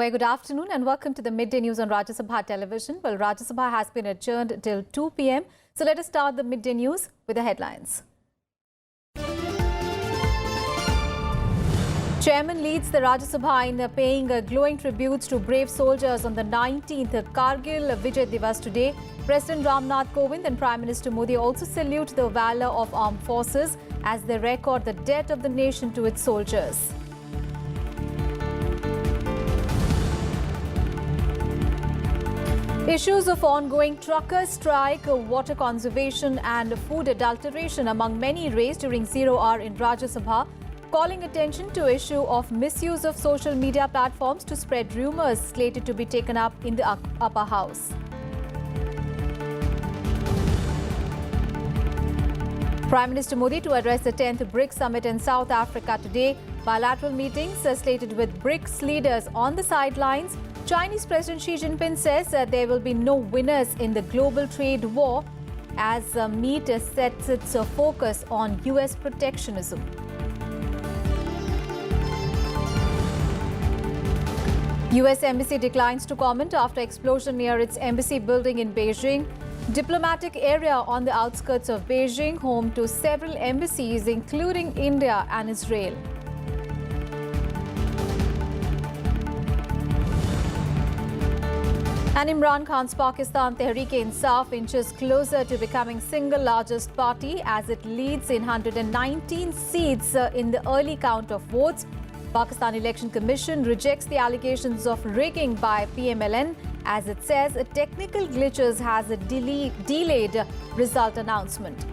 Very good afternoon and welcome to the midday news on Rajya Sabha television. Well, Rajya Sabha has been adjourned till 2 p.m. So let us start the midday news with the headlines. Chairman leads the Rajya Sabha in paying glowing tributes to brave soldiers on the 19th Kargil Vijay Divas today. President Ramnath Kovind and Prime Minister Modi also salute the valor of armed forces as they record the debt of the nation to its soldiers. Issues of ongoing trucker strike, water conservation and food adulteration among many raised during 0 hour in Rajya Sabha, calling attention to issue of misuse of social media platforms to spread rumours slated to be taken up in the upper house. Prime Minister Modi to address the 10th BRICS summit in South Africa today. Bilateral meetings are slated with BRICS leaders on the sidelines. Chinese President Xi Jinping says that there will be no winners in the global trade war as meet sets its focus on US protectionism. US embassy declines to comment after explosion near its embassy building in Beijing. Diplomatic area on the outskirts of Beijing, home to several embassies including India and Israel. And Imran Khan's Pakistan Tehreek-e-Insaf inches closer to becoming single largest party as it leads in 119 seats in the early count of votes. Pakistan Election Commission rejects the allegations of rigging by PMLN as it says technical glitches has a delayed result announcement.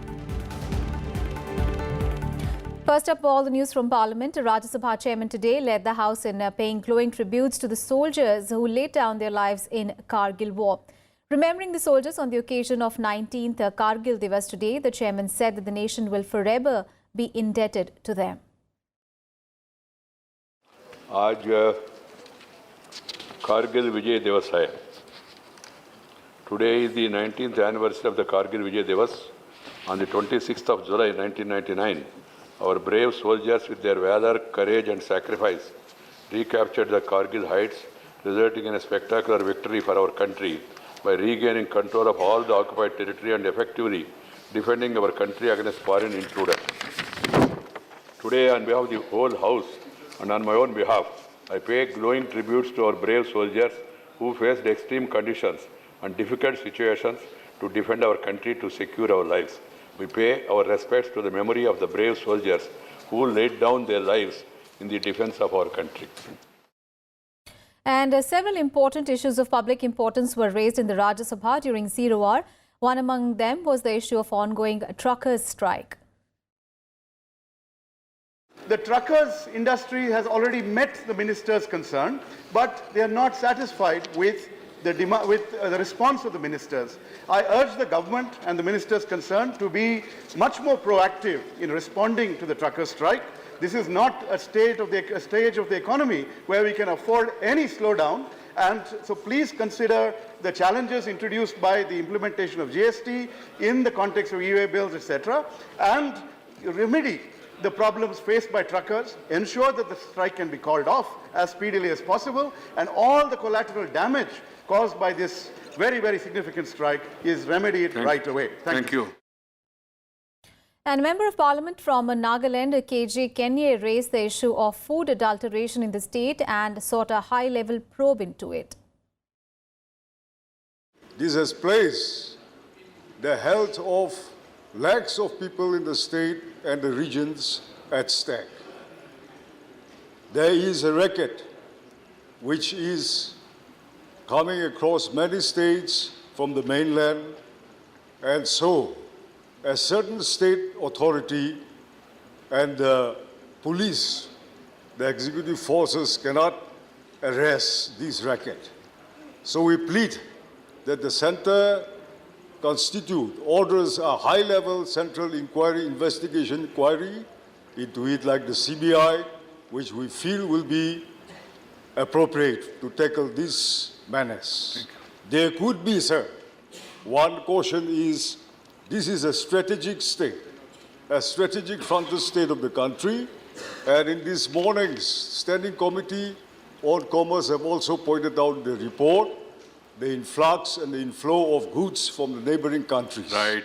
First up, all the news from Parliament. Rajya Sabha chairman today led the House in paying glowing tributes to the soldiers who laid down their lives in Kargil war. Remembering the soldiers on the occasion of 19th Kargil Divas today, the chairman said that the nation will forever be indebted to them. आज कारगिल विजय दिवस है. Today is the 19th anniversary of the Kargil Vijay Divas. On the 26th of July 1999, our brave soldiers with their valor, courage and sacrifice recaptured the Kargil heights, resulting in a spectacular victory for our country by regaining control of all the occupied territory and effectively defending our country against foreign intruders. Today, on behalf of the whole House and on my own behalf, I pay glowing tributes to our brave soldiers who faced extreme conditions and difficult situations to defend our country, to secure our lives. We pay our respects to the memory of the brave soldiers who laid down their lives in the defense of our country. And several important issues of public importance were raised in the Rajya Sabha during 0 hour. One among them was the issue of ongoing truckers' strike. The truckers industry has already met the minister's concern, but they are not satisfied with the response of the ministers. I urge the government and the ministers concerned to be much more proactive in responding to the truckers' strike. This is not a stage of the economy where we can afford any slowdown. And so please consider the challenges introduced by the implementation of GST in the context of e-way bills, etc., and remedy the problems faced by truckers, ensure that the strike can be called off as speedily as possible, and all the collateral damage caused by this very, very significant strike is remedied right away. Thank you. And Member of Parliament from Nagaland, KJ Kenye, raised the issue of food adulteration in the state and sought a high-level probe into it. This has placed the health of lakhs of people in the state and the regions at stake. There is a racket which is coming across many states from the mainland, and so a certain state authority and the police, the executive forces, cannot arrest this racket. So we plead that the center constitute, orders a high-level central investigation inquiry into it, like the CBI, which we feel will be appropriate to tackle this menace. There could be, sir, one caution is, this is a strategic state, a strategic frontier state of the country, and in this morning's standing committee, all comers have also pointed out in the report, the influx and the inflow of goods from the neighboring countries. Right.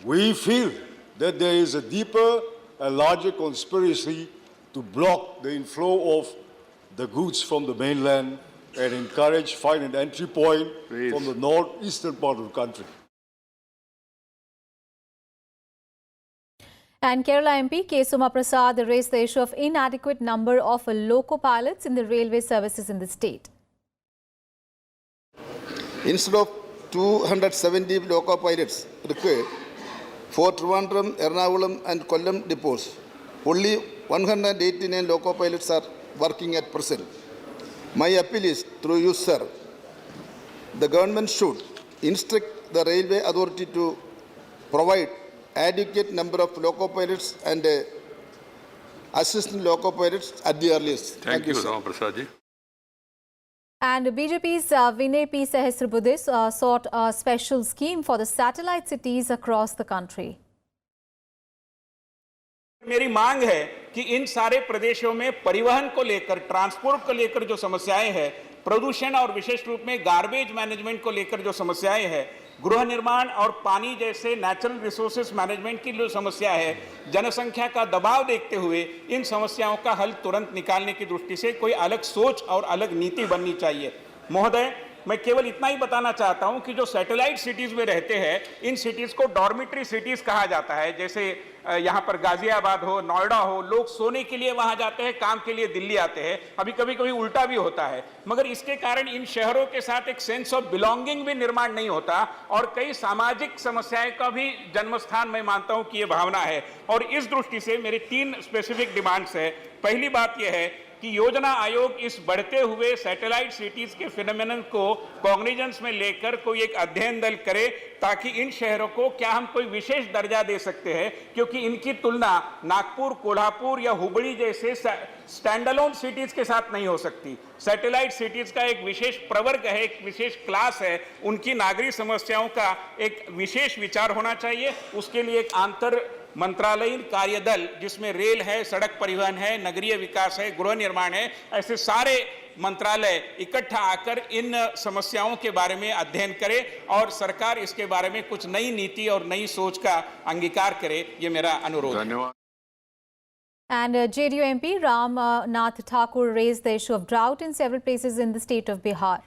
We feel that there is a deeper and larger conspiracy to block the inflow of the goods from the mainland and find an entry point from the northeastern part of the country. And Kerala MP K. Suma Prasad raised the issue of inadequate number of loco pilots in the railway services in the state. Instead of 270 loco pilots required for Trivandrum, Ernakulam and Kollam depots, only 189 loco pilots are working at present. My appeal is through you, sir. The government should instruct the railway authority to provide adequate number of loco pilots and assistant loco pilots at the earliest. Thank you, sir. Rama Prasad ji. And BJP's Vinay P. Sahasrabudhe sought a special scheme for the satellite cities across the country. मेरी मांग है कि इन सारे प्रदेशों में परिवहन को लेकर, ट्रांसपोर्ट को लेकर जो समस्याएं हैं, प्रदूषण और विशेष रूप में गार्बेज मैनेजमेंट को लेकर जो समस्याएं हैं, गृह निर्माण और पानी जैसे नेचुरल रिसोर्सेज मैनेजमेंट की जो समस्या है, जनसंख्या का दबाव देखते हुए इन समस्याओं का हल तुरंत निकालने की दृष्टि से कोई अलग सोच और अलग नीति बननी चाहिए। महोदय, मैं केवल इतना ही बताना चाहता हूं कि जो सैटेलाइट सिटीज में रहते हैं, इन सिटीज को डॉर्मिटरी सिटीज कहा जाता है। जैसे यहां पर गाजियाबाद हो, नोएडा हो, लोग सोने के लिए वहां जाते हैं, काम के लिए दिल्ली आते हैं। अभी कभी कभी उल्टा भी होता है, मगर इसके कारण इन शहरों के साथ एक सेंस ऑफ बिलोंगिंग भी निर्माण नहीं होता और कई सामाजिक समस्याएं का भी जन्मस्थान मैं मानता हूं कि ये भावना है। और इस दृष्टि से मेरी 3 स्पेसिफिक डिमांड्स है। पहली बात यह है कि योजना आयोग इस बढ़ते हुए सैटेलाइट सिटीज के फिनोमेनन को कॉग्निजेंस में लेकर कोई एक अध्ययन दल करे, ताकि इन शहरों को क्या हम कोई विशेष दर्जा दे सकते हैं, क्योंकि इनकी तुलना नागपुर, कोल्हापुर या हुबली जैसे स्टैंड अलोन सिटीज के साथ नहीं हो सकती। सैटेलाइट सिटीज का एक विशेष प्रवर्ग है, एक विशेष क्लास है, उनकी नागरिक समस्याओं का एक विशेष विचार होना चाहिए। उसके लिए एक आंतर मंत्रालयीन कार्यदल, जिसमें रेल है, सड़क परिवहन है, नगरीय विकास है, गृह निर्माण है, ऐसे सारे मंत्रालय इकट्ठा आकर इन समस्याओं के बारे में अध्ययन करे और सरकार इसके बारे में कुछ नई नीति और नई सोच का अंगीकार करे। ये मेरा अनुरोध है। धन्यवाद। And JDU MP Ram Nath Thakur raised the issue of drought in several places in the state of Bihar.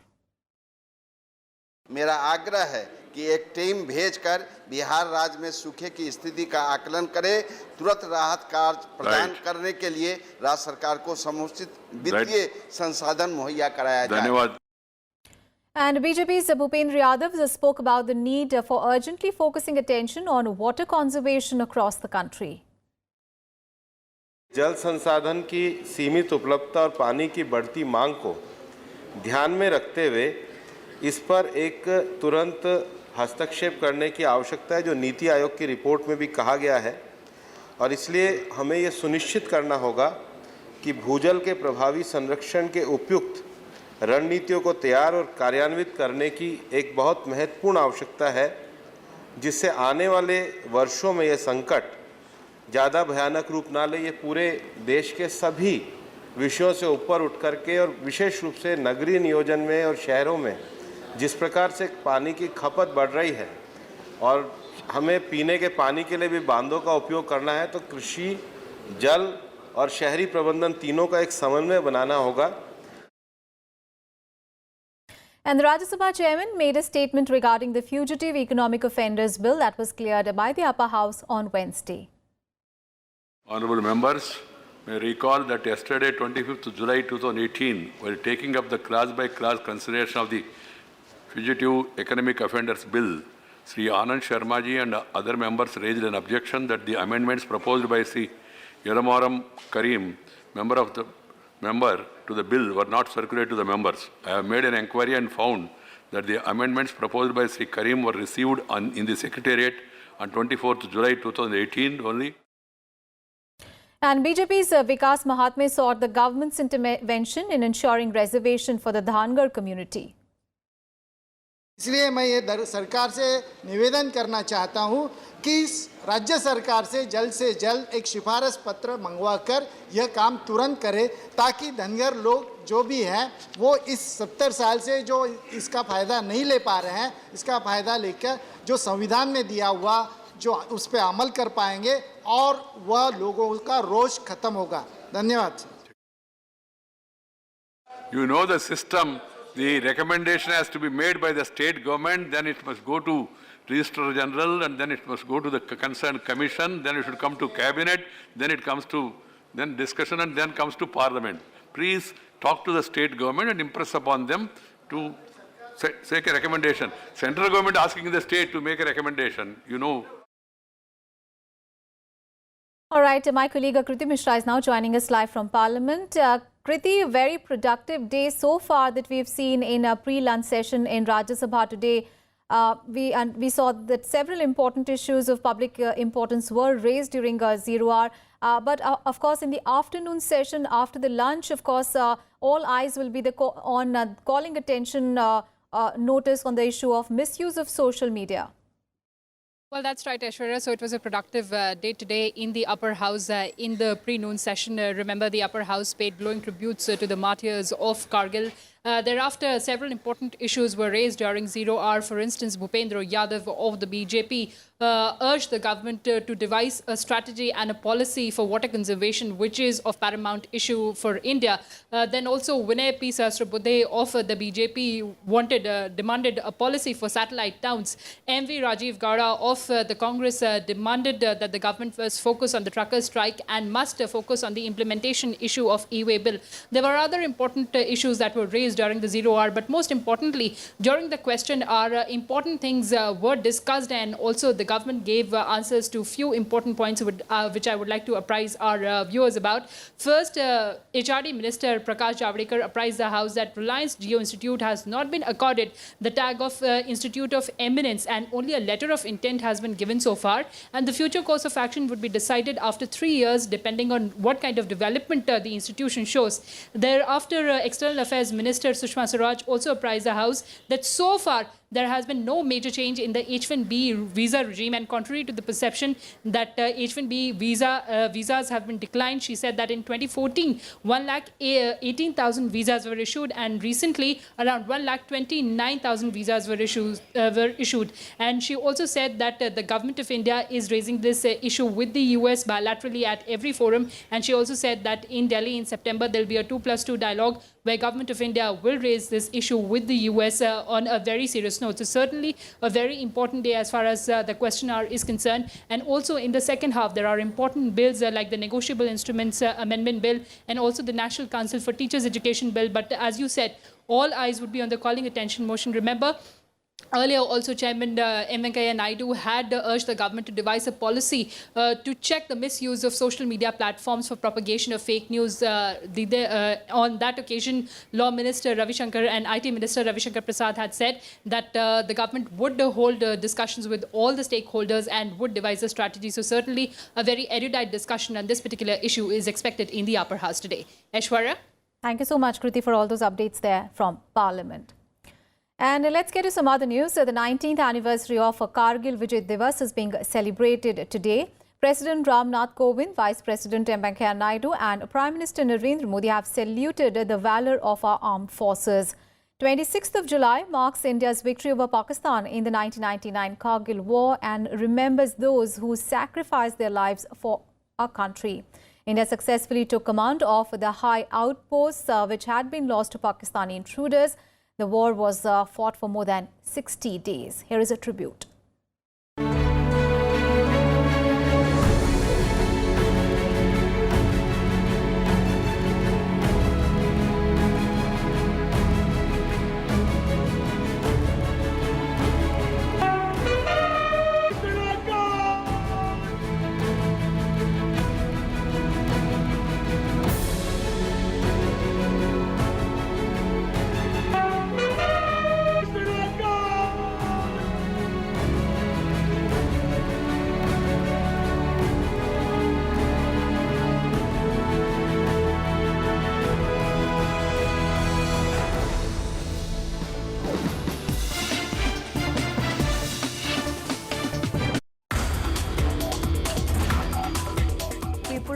मेरा आग्रह है कि एक टीम भेजकर बिहार राज्य में सूखे की स्थिति का आकलन करे, तुरंत राहत कार्य प्रदान करने के लिए राज्य सरकार को समुचित वित्तीय संसाधन मुहैया कराया जाए। धन्यवाद। And BJP's Bhupendra Yadav spoke about the need for urgently focusing attention on water conservation across the country. जल संसाधन की सीमित उपलब्धता और पानी की बढ़ती मांग को ध्यान में रखते हुए इस पर एक तुरंत हस्तक्षेप करने की आवश्यकता है, जो नीति आयोग की रिपोर्ट में भी कहा गया है। और इसलिए हमें ये सुनिश्चित करना होगा कि भूजल के प्रभावी संरक्षण के उपयुक्त रणनीतियों को तैयार और कार्यान्वित करने की एक बहुत महत्वपूर्ण आवश्यकता है, जिससे आने वाले वर्षों में ये संकट ज़्यादा भयानक रूप ना ले। ये पूरे देश के सभी विषयों से ऊपर उठ करके और विशेष रूप से नगरीय नियोजन में और शहरों में जिस प्रकार से पानी की खपत बढ़ रही है और हमें पीने के पानी के लिए भी बांधों का उपयोग करना है, तो कृषि, जल और शहरी प्रबंधन तीनों का एक समन्वय बनाना होगा। And the Rajya Sabha chairman made a statement regarding the Fugitive Economic Offenders Bill that was cleared by the upper house on Wednesday. Honorable members, may recall that yesterday, 25th July 2018, while taking up the class-by-class consideration of the Fugitive Economic Offenders Bill, Sri Anand Sharma ji and other members raised an objection that the amendments proposed by Sri Yeramaram Karim, member to the bill, were not circulated to the members. I have made an inquiry and found that the amendments proposed by Sri Karim were received in the Secretariat on 24th July 2018 only. And BJP's Vikas Mahatme sought the government's intervention in ensuring reservation for the Dhangar community. इसलिए मैं ये सरकार से निवेदन करना चाहता हूं कि राज्य सरकार से जल्द एक सिफारिश पत्र मंगवाकर यह काम तुरंत करे, ताकि धनगर लोग जो भी हैं वो इस 70 साल से जो इसका फ़ायदा नहीं ले पा रहे हैं, इसका फ़ायदा लेकर जो संविधान में दिया हुआ जो उस पर अमल कर पाएंगे और वह लोगों का रोष खत्म होगा। धन्यवाद। You know the system, the recommendation has to be made by the state government, then it must go to Registrar General, and then it must go to the concerned commission, then it should come to cabinet, then it comes to then discussion, and then comes to parliament. Please talk to the state government and impress upon them to make a recommendation. Central government asking the state to make a recommendation, you know. All right, my colleague Kriti Mishra is now joining us live from Parliament. Kriti, very productive day so far that we've seen in a pre-lunch session in Rajya Sabha today. We saw that several important issues of public importance were raised during zero hour. But of course, in the afternoon session after the lunch, of course, all eyes will be on calling attention notice on the issue of misuse of social media. Well, that's right, Aishwarya. So it was a productive day today in the upper house in the pre-noon session. Remember, the upper house paid glowing tributes to the martyrs of Kargil. Thereafter, several important issues were raised during zero hour. For instance, Bhupendra Yadav of the BJP urged the government to devise a strategy and a policy for water conservation, which is of paramount issue for India. Then also, Vinay P. Sahasrabudhe of the BJP demanded a policy for satellite towns. MV Rajiv Gowda of the Congress demanded that the government first focus on the truckers' strike and must focus on the implementation issue of e-way bill. There were other important issues that were raised during the zero hour, but most importantly, during the question hour, important things were discussed, and also the government gave answers to few important points which I would like to apprise our viewers about. First, HRD Minister Prakash Javadekar apprised the House that Reliance Jio Institute has not been accorded the tag of Institute of Eminence, and only a letter of intent has been given so far, and the future course of action would be decided after 3 years depending on what kind of development the institution shows. Thereafter, External Affairs Minister Sushma Swaraj also apprised the House that so far there has been no major change in the H-1B visa regime, and contrary to the perception that H-1B visas have been declined, she said that in 2014, 1,18,000 visas were issued, and recently around 1,29,000 visas were issued. And she also said that the government of India is raising this issue with the US bilaterally at every forum, and she also said that in Delhi in September there will be a 2+2 dialogue where government of India will raise this issue with the US on a very serious note. So certainly a very important day as far as the question hour is concerned. And also in the second half, there are important bills like the Negotiable Instruments Amendment Bill and also the National Council for Teachers Education Bill. But as you said, all eyes would be on the calling attention motion. Remember, earlier also Chairman M. Venkaiah Naidu had urged the government to devise a policy to check the misuse of social media platforms for propagation of fake news. On that occasion, Law Minister Ravi Shankar and IT Minister Ravi Shankar Prasad had said that the government would hold discussions with all the stakeholders and would devise a strategy. So certainly a very erudite discussion on this particular issue is expected in the upper house today. Aishwarya? Thank you so much, Kriti, for all those updates there from Parliament. And let's get to some other news. The 19th anniversary of Kargil Vijay Divas is being celebrated today. President Ram Nath Kovind, Vice President M. Venkaiah Naidu and Prime Minister Narendra Modi have saluted the valor of our armed forces. 26th of July marks India's victory over Pakistan in the 1999 Kargil War and remembers those who sacrificed their lives for our country. India successfully took command of the high outposts which had been lost to Pakistani intruders. The war was fought for more than 60 days. Here is a tribute.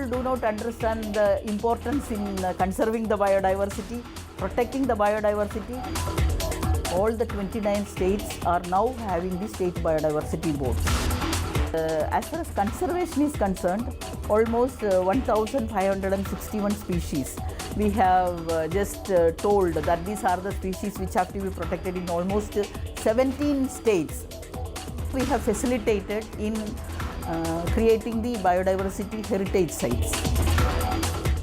people do not understand the importance in conserving the biodiversity, protecting the biodiversity. All the 29 states are now having the state biodiversity boards. As far as conservation is concerned, almost 1,561 species. We have just told that these are the species which have to be protected in almost 17 states. We have facilitated in creating the biodiversity heritage sites.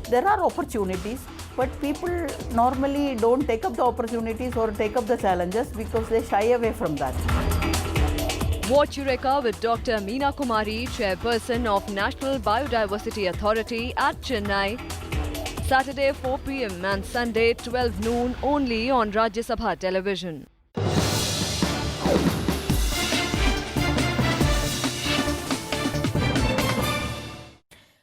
There are opportunities, but people normally don't take up the opportunities or take up the challenges because they shy away from that. Watch Eureka with Dr. Meena Kumari, Chairperson of National Biodiversity Authority at Chennai. Saturday 4 p.m. and Sunday 12 noon only on Rajya Sabha television.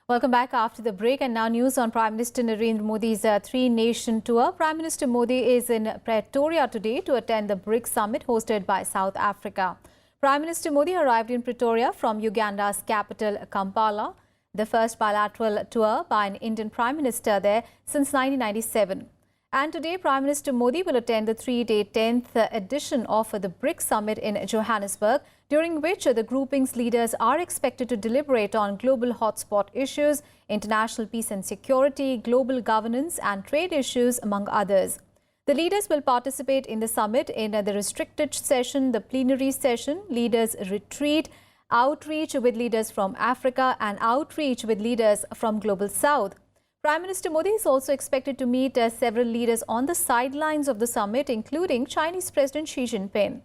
Welcome back after the break, and now news on Prime Minister Narendra Modi's three-nation tour. Prime Minister Modi is in Pretoria today to attend the BRICS summit hosted by South Africa. Prime Minister Modi arrived in Pretoria from Uganda's capital, Kampala, the first bilateral tour by an Indian Prime Minister there since 1997. And today, Prime Minister Modi will attend the three-day 10th edition of the BRICS summit in Johannesburg, during which the grouping's leaders are expected to deliberate on global hotspot issues, international peace and security, global governance and trade issues, among others. The leaders will participate in the summit in the restricted session, the plenary session, leaders retreat, outreach with leaders from Africa and outreach with leaders from Global South. Prime Minister Modi is also expected to meet several leaders on the sidelines of the summit, including Chinese President Xi Jinping.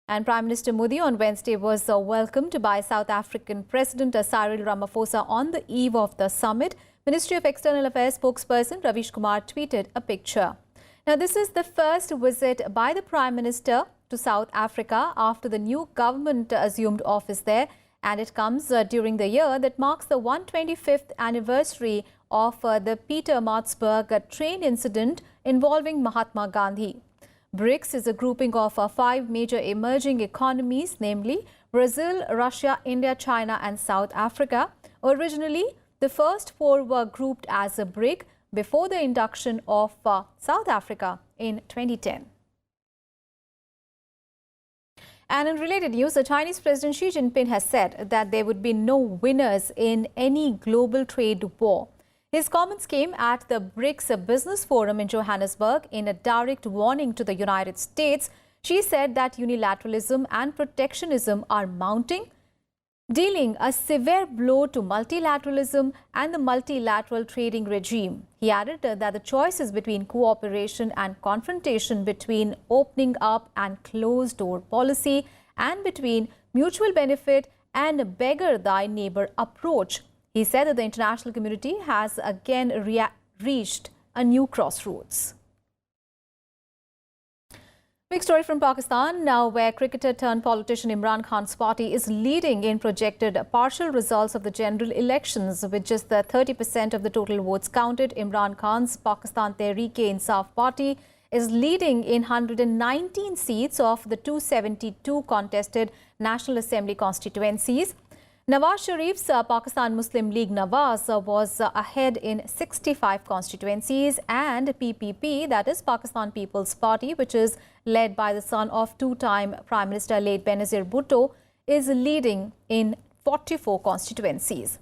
And Prime Minister Modi on Wednesday was welcomed by South African President Cyril Ramaphosa on the eve of the summit. Ministry of External Affairs spokesperson Ravish Kumar tweeted a picture. Now, this is the first visit by the Prime Minister to South Africa after the new government assumed office there, and it comes during the year that marks the 125th anniversary of the Pietermaritzburg train incident involving Mahatma Gandhi. BRICS is a grouping of 5 major emerging economies, namely Brazil, Russia, India, China and South Africa. Originally, the first 4 were grouped as a BRIC before the induction of South Africa in 2010. And in related news, the Chinese President Xi Jinping has said that there would be no winners in any global trade war. His comments came at the BRICS Business Forum in Johannesburg in a direct warning to the United States. Xi said that unilateralism and protectionism are mounting, dealing a severe blow to multilateralism and the multilateral trading regime. He added that the choice is between cooperation and confrontation, between opening up and closed-door policy, and between mutual benefit and a beggar thy neighbor approach. He said that the international community has again reached a new crossroads. Big story from Pakistan now, where cricketer turned politician Imran Khan's party is leading in projected partial results of the general elections. With just the 30% of the total votes counted, Imran Khan's Pakistan Tehreek-e-Insaf party is leading in 119 seats of the 272 contested National Assembly constituencies. Nawaz Sharif's Pakistan Muslim League Nawaz was ahead in 65 constituencies, and PPP, that is Pakistan People's Party, which is led by the son of two-time Prime Minister late Benazir Bhutto, is leading in 44 constituencies.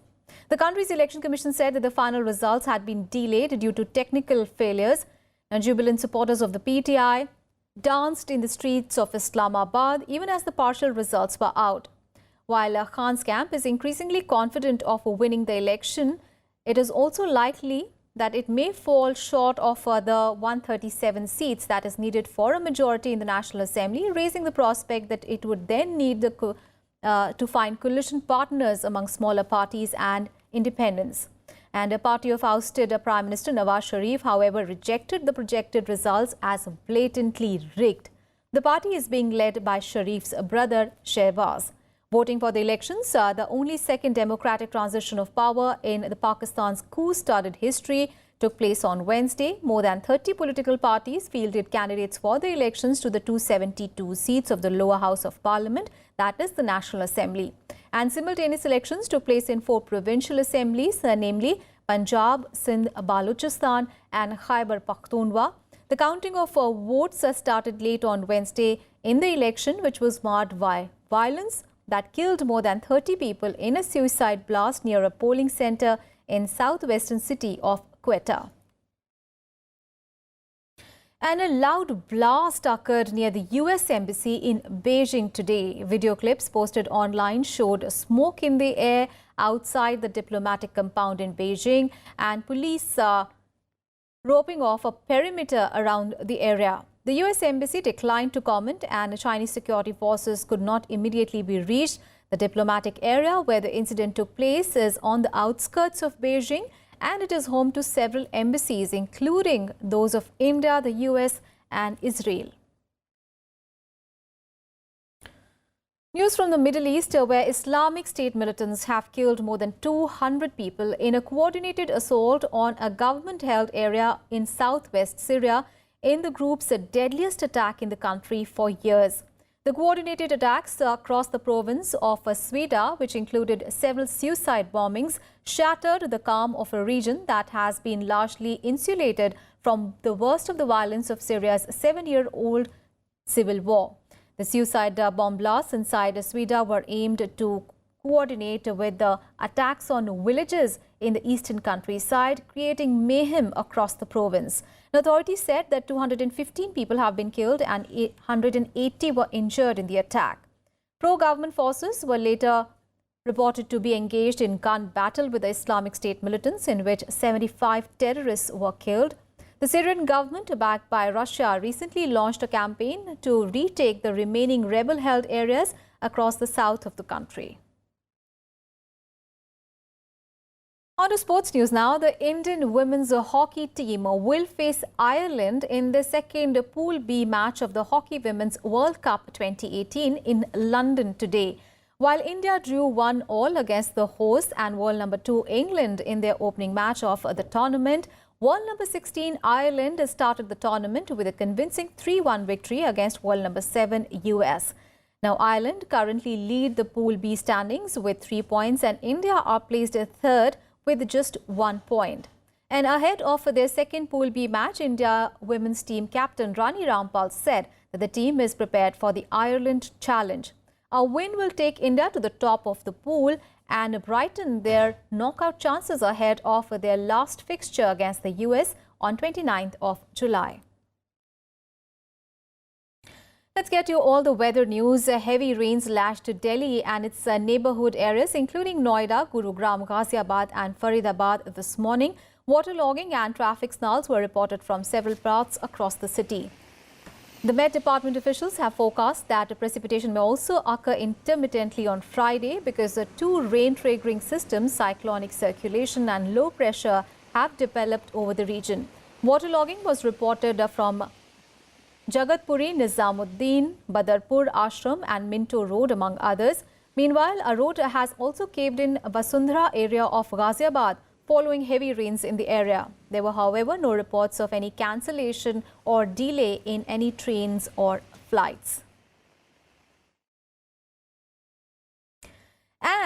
The country's election commission said that the final results had been delayed due to technical failures, and jubilant supporters of the PTI danced in the streets of Islamabad even as the partial results were out. While Khan's camp is increasingly confident of winning the election, it is also likely that it may fall short of the 137 seats that is needed for a majority in the National Assembly, raising the prospect that it would then need to find coalition partners among smaller parties and independents. And a party of ousted Prime Minister Nawaz Sharif, however, rejected the projected results as blatantly rigged. The party is being led by Sharif's brother, Shehbaz. Voting for the elections, the only second democratic transition of power in the Pakistan's coup-studded history, took place on Wednesday. More than 30 political parties fielded candidates for the elections to the 272 seats of the lower house of parliament that is the National Assembly. And simultaneous elections took place in 4 provincial assemblies, namely Punjab, Sindh, Balochistan and Khyber Pakhtunkhwa. The counting of votes started late on Wednesday in the election, which was marred by violence that killed more than 30 people in a suicide blast near a polling center in southwestern city of Quetta. And a loud blast occurred near the US Embassy in Beijing today. Video clips posted online showed smoke in the air outside the diplomatic compound in Beijing and police roping off a perimeter around the area. The US Embassy declined to comment and Chinese security forces could not immediately be reached. The diplomatic area where the incident took place is on the outskirts of Beijing and it is home to several embassies, including those of India, the US and Israel. News from the Middle East, where Islamic State militants have killed more than 200 people in a coordinated assault on a government-held area in southwest Syria, in the group's deadliest attack in the country for years. The coordinated attacks across the province of Swida, which included several suicide bombings, shattered the calm of a region that has been largely insulated from the worst of the violence of Syria's 7-year-old civil war. The suicide bomb blasts inside Swida were aimed to coordinate with the attacks on villages in the eastern countryside, creating mayhem across the province. The authorities said that 215 people have been killed and 180 were injured in the attack. Pro-government forces were later reported to be engaged in gun battle with the Islamic State militants, in which 75 terrorists were killed. The Syrian government, backed by Russia, recently launched a campaign to retake the remaining rebel-held areas across the south of the country. On to sports news now. The Indian women's hockey team will face Ireland in the second Pool B match of the Hockey Women's World Cup 2018 in London today. While India drew 1-1 against the hosts and world number 2 England in their opening match of the tournament, world number 16 Ireland started the tournament with a convincing 3-1 victory against world number 7 US. Now, Ireland currently lead the Pool B standings with 3 points and India are placed third with just 1 point. And ahead of their second Pool B match, India women's team captain Rani Rampal said that the team is prepared for the Ireland challenge. A win will take India to the top of the pool and brighten their knockout chances ahead of their last fixture against the US on 29th of July. Let's get you all the weather news. Heavy rains lashed Delhi and its neighborhood areas, including Noida, Gurugram, Ghaziabad and Faridabad this morning. Waterlogging and traffic snarls were reported from several parts across the city. The Met Department officials have forecast that precipitation may also occur intermittently on Friday because the 2 rain-triggering systems, cyclonic circulation and low pressure, have developed over the region. Waterlogging was reported from Jagatpuri, Nizamuddin, Badarpur, Ashram and Minto Road, among others. Meanwhile, a road has also caved in Vasundhara area of Ghaziabad following heavy rains in the area. There were, however, no reports of any cancellation or delay in any trains or flights.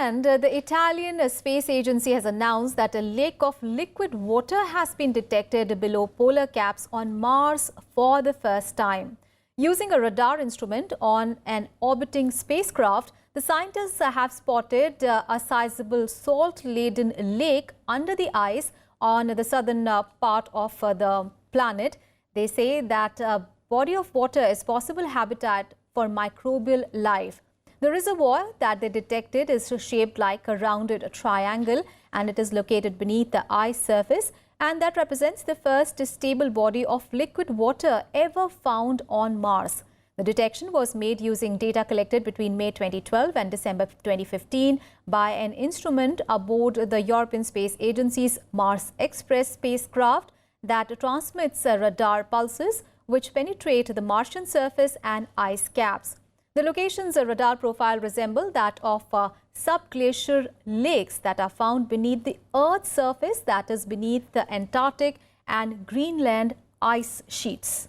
And the Italian Space Agency has announced that a lake of liquid water has been detected below polar caps on Mars for the first time. Using a radar instrument on an orbiting spacecraft, the scientists have spotted a sizable salt-laden lake under the ice on the southern part of the planet. They say that a body of water is possible habitat for microbial life. The reservoir that they detected is shaped like a rounded triangle and it is located beneath the ice surface, and that represents the first stable body of liquid water ever found on Mars. The detection was made using data collected between May 2012 and December 2015 by an instrument aboard the European Space Agency's Mars Express spacecraft that transmits radar pulses which penetrate the Martian surface and ice caps. The location's radar profile resemble that of subglacial lakes that are found beneath the Earth's surface, that is beneath the Antarctic and Greenland ice sheets.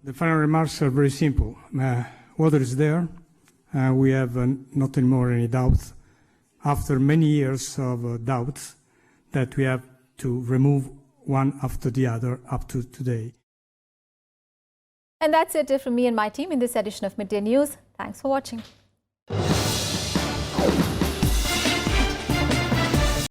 The final remarks are very simple. Water is there. We have not anymore any doubts. After many years of doubts, that we have to remove one after the other up to today. And that's it from me and my team in this edition of Midday News. Thanks for watching.